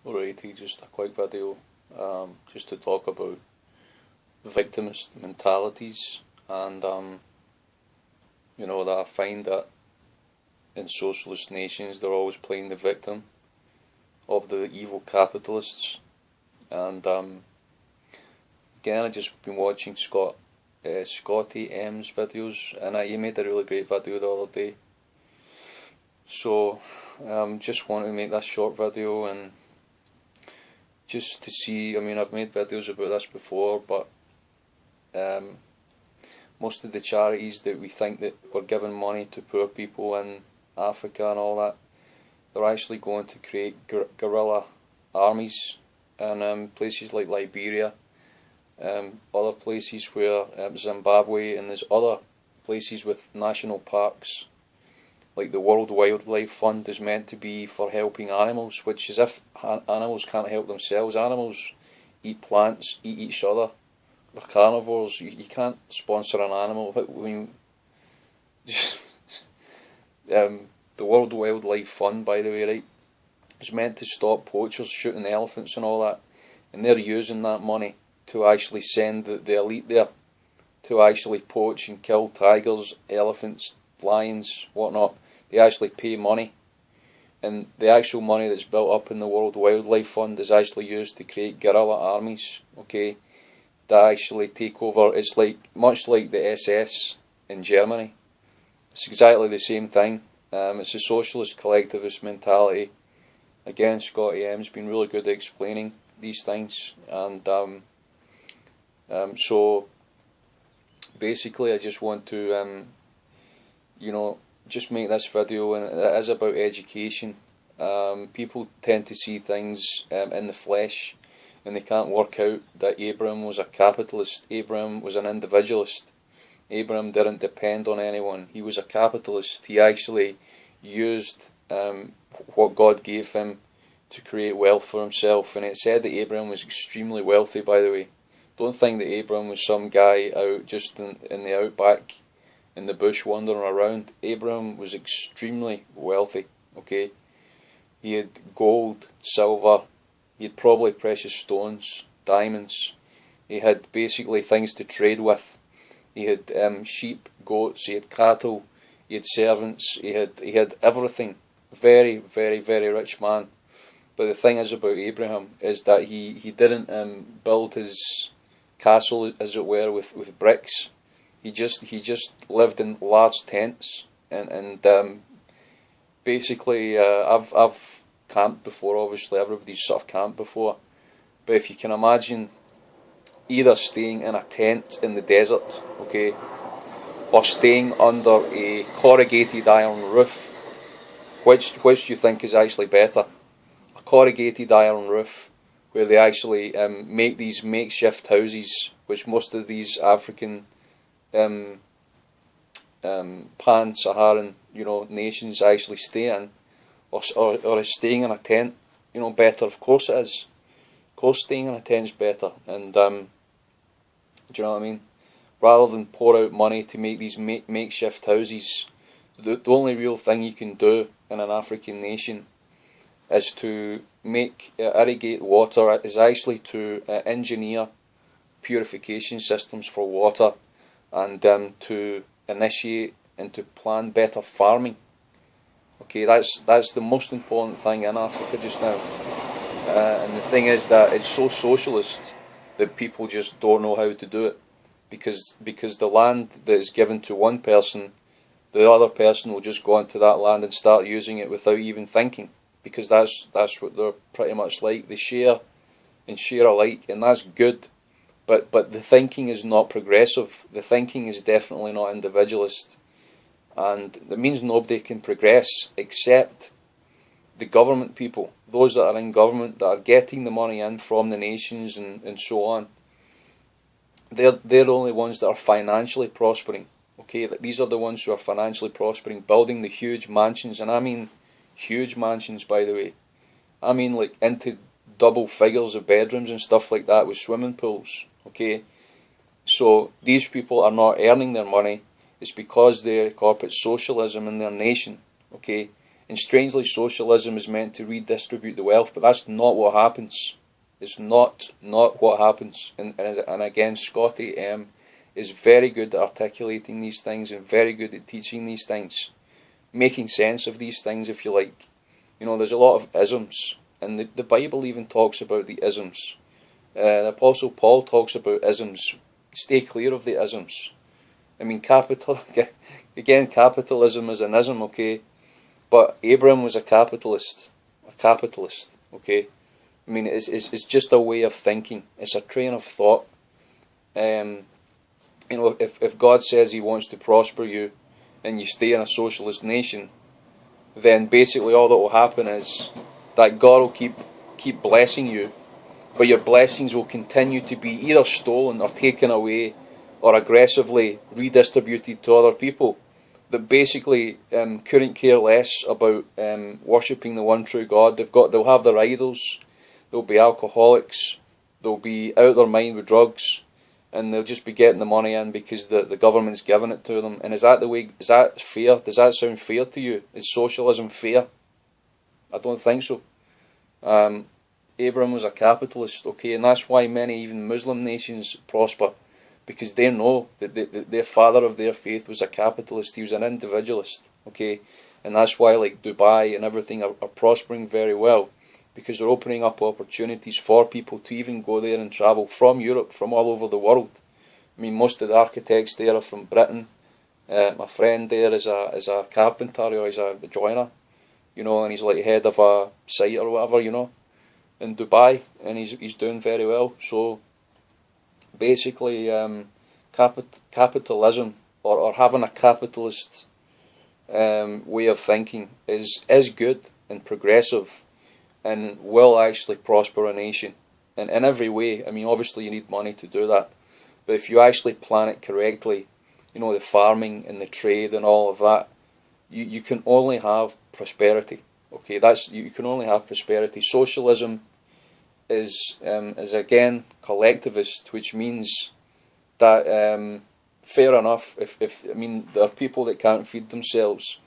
Alrighty, just a quick video, just to talk about victimist mentalities, and that I find that in socialist nations they're always playing the victim of the evil capitalists. And again, I just been watching Scotty M's videos, and he made a really great video the other day. So just want to make this short video and just to see. I mean, I've made videos about this before, but most of the charities that we think that we're giving money to poor people in Africa and all that, they're actually going to create guerrilla armies in places like Liberia, other places where Zimbabwe, and there's other places with national parks. Like the World Wildlife Fund is meant to be for helping animals, which is if animals can't help themselves. Animals eat plants, eat each other. They're carnivores. You can't sponsor an animal. The World Wildlife Fund, by the way, right, is meant to stop poachers shooting elephants and all that, and they're using that money to actually send the elite there to actually poach and kill tigers, elephants, lions, whatnot. They actually pay money, and the actual money that's built up in the World Wildlife Fund is actually used to create guerrilla armies, okay, that actually take over. It's much like the SS in Germany. It's exactly the same thing. It's a socialist collectivist mentality. Again, Scotty M's been really good at explaining these things, and so basically I just want to just make this video, and it is about education. People tend to see things in the flesh, and they can't work out that Abraham was a capitalist. Abraham was an individualist. Abraham didn't depend on anyone. He was a capitalist. He actually used what God gave him to create wealth for himself. And it said that Abraham was extremely wealthy, by the way. Don't think that Abraham was some guy out just in the outback in the bush wandering around. Abraham was extremely wealthy, okay? He had gold, silver, he had probably precious stones, diamonds. He had basically things to trade with. He had sheep, goats, he had cattle, he had servants, he had everything. Very, very, very rich man. But the thing is about Abraham is that he didn't build his castle, as it were, with bricks. He just lived in large tents, and basically I've camped before. Obviously, everybody's sort of camped before, but if you can imagine either staying in a tent in the desert, okay, or staying under a corrugated iron roof, which do you think is actually better? A corrugated iron roof, where they actually make these makeshift houses, which most of these African pan-Saharan nations actually stay in, or is staying in a tent better? Of course it is. Of course staying in a tent is better. And do you know what I mean? Rather than pour out money to make these makeshift houses, the only real thing you can do in an African nation is to irrigate water, is actually to engineer purification systems for water, and to initiate and to plan better farming. Okay, that's the most important thing in Africa just now. And the thing is that it's so socialist that people just don't know how to do it, because the land that is given to one person, the other person will just go onto that land and start using it without even thinking, because that's what they're pretty much like. They share and share alike, and that's good. But the thinking is not progressive. The thinking is definitely not individualist, and that means nobody can progress except the government people, those that are in government, that are getting the money in from the nations and so on. They're the only ones that are financially prospering. Okay, these are the ones who are financially prospering, building the huge mansions, and I mean huge mansions, by the way. I mean like into double figures of bedrooms and stuff like that with swimming pools. Okay, so these people are not earning their money. It's because they're corporate socialism in their nation. Okay, And strangely, socialism is meant to redistribute the wealth, but that's not what happens. It's not what happens. And again, Scotty is very good at articulating these things and very good at teaching these things, making sense of these things, if you like. You know, there's a lot of isms, and the Bible even talks about the isms. The Apostle Paul talks about isms. Stay clear of the isms. I mean, capitalism is an ism, okay? But Abraham was a capitalist, okay? I mean, it's just a way of thinking. It's a train of thought. You know, if God says He wants to prosper you, and you stay in a socialist nation, then basically all that will happen is that God will keep blessing you, but your blessings will continue to be either stolen or taken away, or aggressively redistributed to other people that basically couldn't care less about worshipping the one true God. They'll have their idols, they'll be alcoholics, they'll be out of their mind with drugs, and they'll just be getting the money in because the government's giving it to them. And is that the way? Is that fair? Does that sound fair to you? Is socialism fair? I don't think so. Abraham was a capitalist, okay, and that's why many even Muslim nations prosper, because they know that their father of their faith was a capitalist. He was an individualist, okay, and that's why like Dubai and everything are prospering very well, because they're opening up opportunities for people to even go there and travel from Europe, from all over the world. I mean, most of the architects there are from Britain. My friend there is a carpenter, or he's a joiner, you know, and he's like head of a site or whatever, you know, in Dubai, and he's doing very well. So basically, capitalism or having a capitalist way of thinking is good and progressive, and will actually prosper a nation in every way. I mean, obviously you need money to do that, but if you actually plan it correctly, you know, the farming and the trade and all of that, you can only have prosperity. Okay, you can only have prosperity. Socialism is again collectivist, which means that fair enough. If I mean, there are people that can't feed themselves,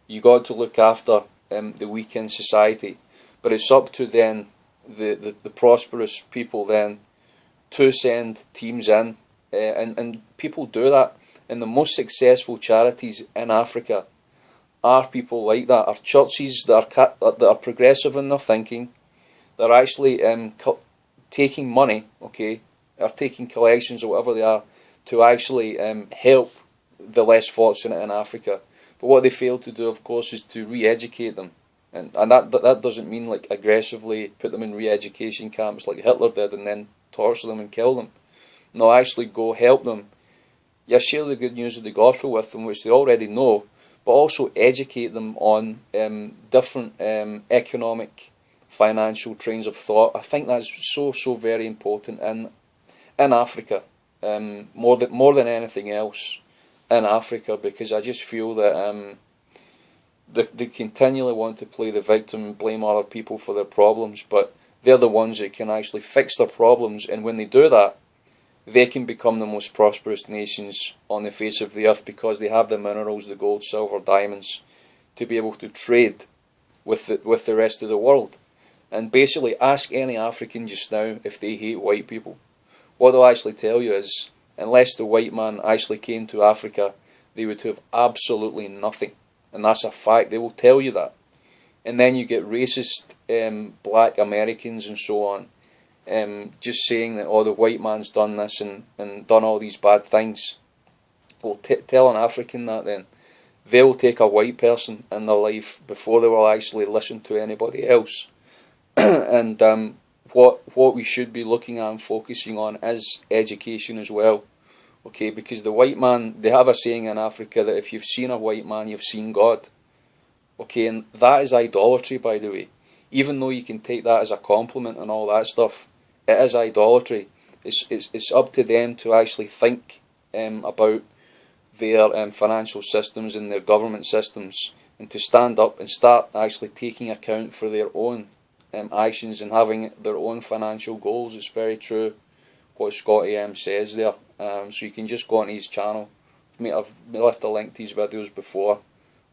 you got to look after the weak in society. But it's up to then the prosperous people then to send teams in, and people do that. And the most successful charities in Africa are people like that. Are churches that are progressive in their thinking. They're actually taking money, okay, or taking collections or whatever they are, to actually help the less fortunate in Africa. But what they fail to do, of course, is to re-educate them. And that doesn't mean like aggressively put them in re-education camps like Hitler did and then torture them and kill them. No, actually go help them. Yeah, share the good news of the gospel with them, which they already know, but also educate them on different economic, financial trains of thought. I think that's so very important in Africa, more than anything else in Africa, because I just feel that they continually want to play the victim and blame other people for their problems, but they're the ones that can actually fix their problems, and when they do that, they can become the most prosperous nations on the face of the earth, because they have the minerals, the gold, silver, diamonds, to be able to trade with the rest of the world. And basically ask any African just now if they hate white people. What they'll actually tell you is, unless the white man actually came to Africa, they would have absolutely nothing. And that's a fact. They will tell you that. And then you get racist black Americans and so on, just saying that, oh, the white man's done this and done all these bad things. Well, tell an African that then. They will take a white person in their life before they will actually listen to anybody else. And what we should be looking at and focusing on is education as well. Okay, because the white man, they have a saying in Africa that if you've seen a white man, you've seen God. Okay, and that is idolatry, by the way. Even though you can take that as a compliment and all that stuff, it is idolatry. It's up to them to actually think about their financial systems and their government systems, and to stand up and start actually taking account for their own actions and having their own financial goals. It's very true what Scotty says there. So you can just go on his channel. I've left a link to his videos before.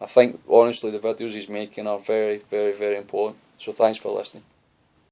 I think honestly the videos he's making are very, very, very important. So thanks for listening.